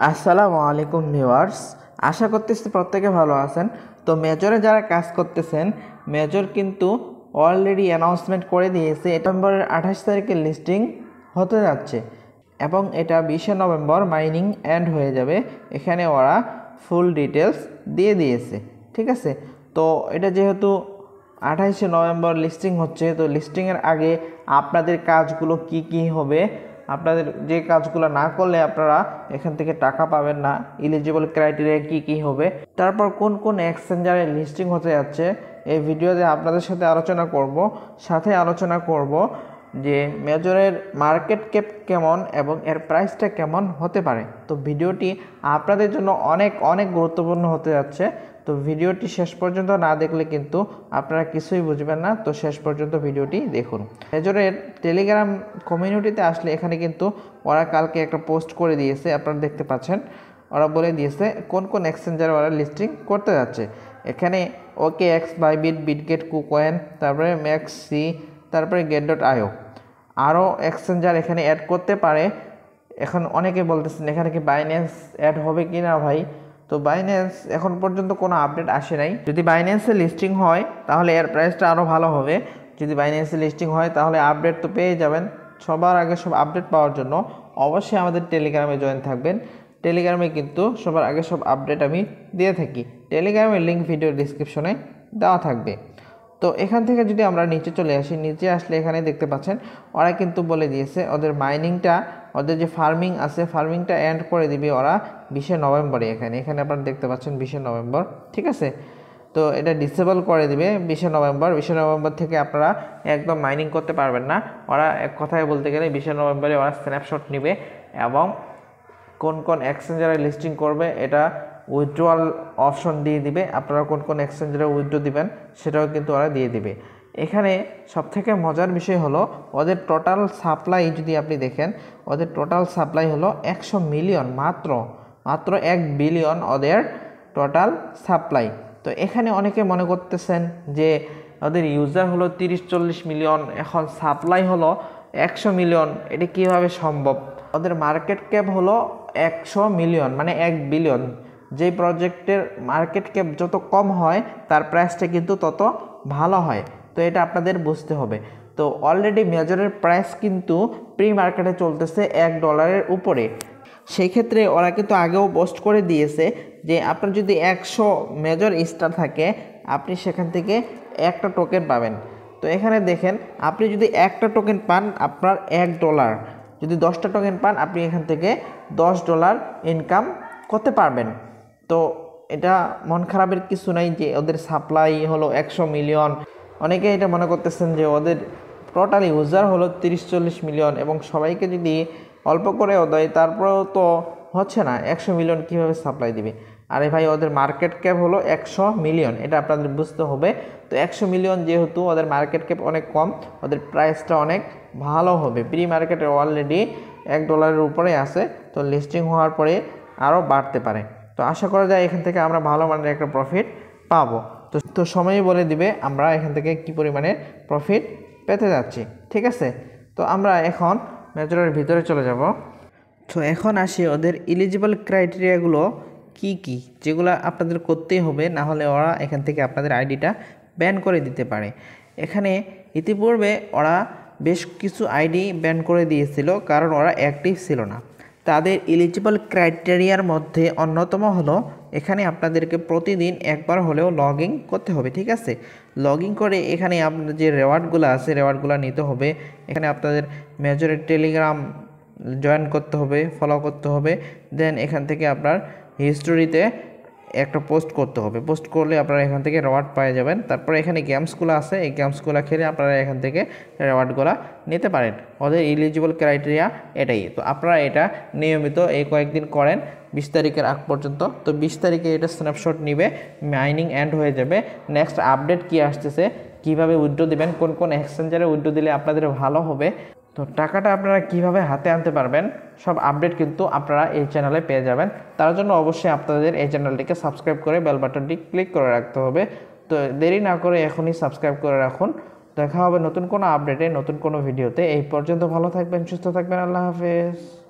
আসসালামু আলাইকুম ভিউয়ার্স, আশা করতেছি প্রত্যেকে ভালো আছেন। তো মেজরে যারা কাজ করতেছেন, মেজর কিন্তু অলরেডি অ্যানাউন্সমেন্ট করে দিয়েছে নভেম্বরের 28 তারিখে লিস্টিং হতে যাচ্ছে এবং এটা 20 নভেম্বর মাইনিং এন্ড হয়ে যাবে। এখানে ওরা ফুল ডিটেলস দিয়ে দিয়েছে, ঠিক আছে। তো এটা যেহেতু 28 নভেম্বর লিস্টিং হচ্ছে, তো লিস্টিংয়ের আগে আপনাদের কাজগুলো কি কি হবে, আপনাদের যে কাজগুলো না করলে আপনারা এখান থেকে টাকা পাবেন না, এলিজিবল ক্রাইটেরিয়া কি কি হবে, তারপর কোন কোন এক্সচেঞ্জারে লিস্টিং হতে যাচ্ছে, এই ভিডিওতে আপনাদের সাথে আলোচনা করব যে মেজরের মার্কেট ক্যাপ কেমন এবং এর প্রাইসটা কেমন হতে পারে। তো ভিডিওটি আপনাদের জন্য অনেক অনেক গুরুত্বপূর্ণ হতে যাচ্ছে। তো ভিডিওটি শেষ পর্যন্ত না দেখলে কিন্তু আপনারা কিছুই বুঝবেন না। তো শেষ পর্যন্ত ভিডিওটি দেখুন। মেজরের টেলিগ্রাম কমিউনিটিতে আসলে এখানে কিন্তু ওরা কালকে একটা পোস্ট করে দিয়েছে, আপনারা দেখতে পাচ্ছেন। ওরা বলে দিয়েছে কোন কোন এক্সচেঞ্জারে ওরা লিস্টিং করতে যাচ্ছে। এখানে OKX, বাইবিট, বিটগেট, কুকয়েন, তারপরে ম্যাক্সি, তারপরে get.io আরও এক্সচেঞ্জার এখানে অ্যাড করতে পারে। এখন অনেকে বলতেছেন এখানে কি বাইন্যান্স অ্যাড হবে কি না ভাই। তো বাইন্যান্স এখন পর্যন্ত কোনো আপডেট আসে নাই। যদি বাইন্যান্সে লিস্টিং হয় তাহলে এর প্রাইসটা আরও ভালো হবে। যদি বাইন্যান্সে লিস্টিং হয় তাহলে আপডেট তো পেয়ে যাবেন। সবার আগে সব আপডেট পাওয়ার জন্য অবশ্যই আমাদের টেলিগ্রামে জয়েন থাকবেন। টেলিগ্রামে কিন্তু সবার আগে সব আপডেট আমি দিয়ে থাকি। টেলিগ্রামের লিঙ্ক ভিডিও ডিসক্রিপশনে দেওয়া থাকবে। তো এখান থেকে যদি আমরা নিচে চলে আসি, নিচে আসলে এখানে দেখতে পাচ্ছেন ওরা কিন্তু বলে দিয়েছে ওদের মাইনিংটা, ওদের যে ফার্মিং আছে ফার্মিংটা এন্ড করে দিবে ওরা 20 নভেম্বরে। এখানে আপনারা দেখতে পাচ্ছেন 20 নভেম্বর, ঠিক আছে। তো এটা ডিসেবল করে দিবে 20 নভেম্বর থেকে আপনারা একদম মাইনিং করতে পারবেন না। ওরা এক কথায় বলতে গেলে 20 নভেম্বরে ওরা স্ন্যাপশট নেবে এবং কোন কোন এক্সচেঞ্জারে লিস্টিং করবে এটা উইথড্রয়াল অপশন দিয়ে দিবে। আপনারা কোন কোন এক্সচেঞ্জারে উইথড্র দিবেন সেটাও কিন্তু ওরা দিয়ে দিবে। এখানে সবথেকে মজার বিষয় হলো ওদের টোটাল সাপ্লাই যদি আপনি দেখেন, ওদের টোটাল সাপ্লাই হলো 100 মিলিয়ন, মাত্র 1 বিলিয়ন ওদের টোটাল সাপ্লাই। তো এখানে অনেকে মনে করতেছেন যে ওদের ইউজার হলো 30-40 মিলিয়ন, এখন সাপ্লাই হলো 100 মিলিয়ন, এটা কীভাবে সম্ভব। ওদের মার্কেট ক্যাপ হলো 100 মিলিয়ন, মানে 1 বিলিয়ন। যেই প্রজেক্টের মার্কেট ক্যাপ যত কম হয় তার প্রাইসটা কিন্তু তত ভালো হয়। তো এটা আপনাদের বুঝতে হবে। তো অলরেডি মেজরের প্রাইস কিন্তু প্রি মার্কেটে চলতেছে $1 উপরে। সেই ক্ষেত্রে ওরা কিন্তু আগেও পোস্ট করে দিয়েছে যে আপনার যদি 100 মেজর স্টার থাকে আপনি সেখান থেকে একটা টোকেন পাবেন। তো এখানে দেখেন আপনি যদি একটা টোকেন পান আপনার $1, যদি 10টা টোকেন পান আপনি এখান থেকে $10 ইনকাম করতে পারবেন। তো এটা মন খারাপের কিছু নাই যে ওদের সাপ্লাই হলো 100 মিলিয়ন। অনেকে এটা মনে করতেছেন যে ওদের টোটাল ইউজার হলো 30-40 মিলিয়ন এবং সবাইকে যদি অল্প করেও দেয় তারপরেও তো হচ্ছে না, 100 মিলিয়ন কীভাবে সাপ্লাই দিবে। আরে ভাই ওদের মার্কেট ক্যাপ হলো 100 মিলিয়ন, এটা আপনাদের বুঝতে হবে। তো 100 মিলিয়ন যেহেতু ওদের মার্কেট ক্যাপ অনেক কম, ওদের প্রাইসটা অনেক ভালো হবে। প্রি মার্কেটে অলরেডি $1 উপরে আছে, তো লিস্টিং হওয়ার পরে আরও বাড়তে পারে। তো আশা করা যায় এখান থেকে আমরা ভালো মানের একটা প্রফিট পাবো। তো সময়ই বলে দিবে আমরা এখান থেকে কি পরিমাণে প্রফিট পেতে যাচ্ছি, ঠিক আছে। তো আমরা এখন মেজরের ভিতরে চলে যাব। তো এখন আসি ওদের এলিজিবল ক্রাইটেরিয়াগুলো কি কি, যেগুলো আপনাদের করতেই হবে, না হলে ওরা এখান থেকে আপনাদের আইডিটা ব্যান করে দিতে পারে। এখানে ইতিপূর্বে ওরা বেশ কিছু আইডি ব্যান করে দিয়েছিল কারণ ওরা অ্যাক্টিভ ছিল না। তাদের এলিজিবল ক্রাইটেরিয়ার মধ্যে অন্যতম হলো এখানে আপনাদেরকে প্রতিদিন একবার হলেও লগ ইন করতে হবে, ঠিক আছে। লগ ইন করে এখানে আপনার যে রেওয়ার্ডগুলো আছে রেওয়ার্ডগুলো নিতে হবে। এখানে আপনাদের মেজরের টেলিগ্রাম জয়েন করতে হবে, ফলো করতে হবে। দেন এখান থেকে আপনার হিস্টোরিতে একটা পোস্ট করতে হবে, পোস্ট করলে আপনারা এখান থেকে রেওয়ার্ড পেয়ে যাবেন। তারপরে এখানে গেমসগুলো আছে, এই গেমসগুলো খেলে আপনারা এখান থেকে রেওয়ার্ডগুলো নিতে পারেন। ওদের এলিজিবল ক্রাইটেরিয়া এটাই। তো আপনারা এটা নিয়মিত এই কয়েকদিন করেন 20 তারিখের আগ পর্যন্ত। তো 20 তারিখে এটা স্ন্যাপশট নিবে, মাইনিং এন্ড হয়ে যাবে। নেক্সট আপডেট কি আসতেছে, কিভাবে উইথড্র দিবেন, কোন কোন এক্সচেঞ্জারে উইথড্র দিলে আপনাদের ভালো হবে, তো টাকাটা আপনারা কিভাবে হাতে আনতে পারবেন, সব আপডেট কিন্তু আপনারা এই চ্যানেলে পেয়ে যাবেন। তার জন্য অবশ্যই আপনাদের এই চ্যানেলটিকে সাবস্ক্রাইব করে বেল বাটনটি ক্লিক করে রাখতে হবে। তো দেরি না করে এখনই সাবস্ক্রাইব করে রাখুন। দেখা হবে নতুন কোনো আপডেটে, নতুন কোনো ভিডিওতে। এই পর্যন্ত ভালো থাকবেন, সুস্থ থাকবেন। আল্লাহ হাফেজ।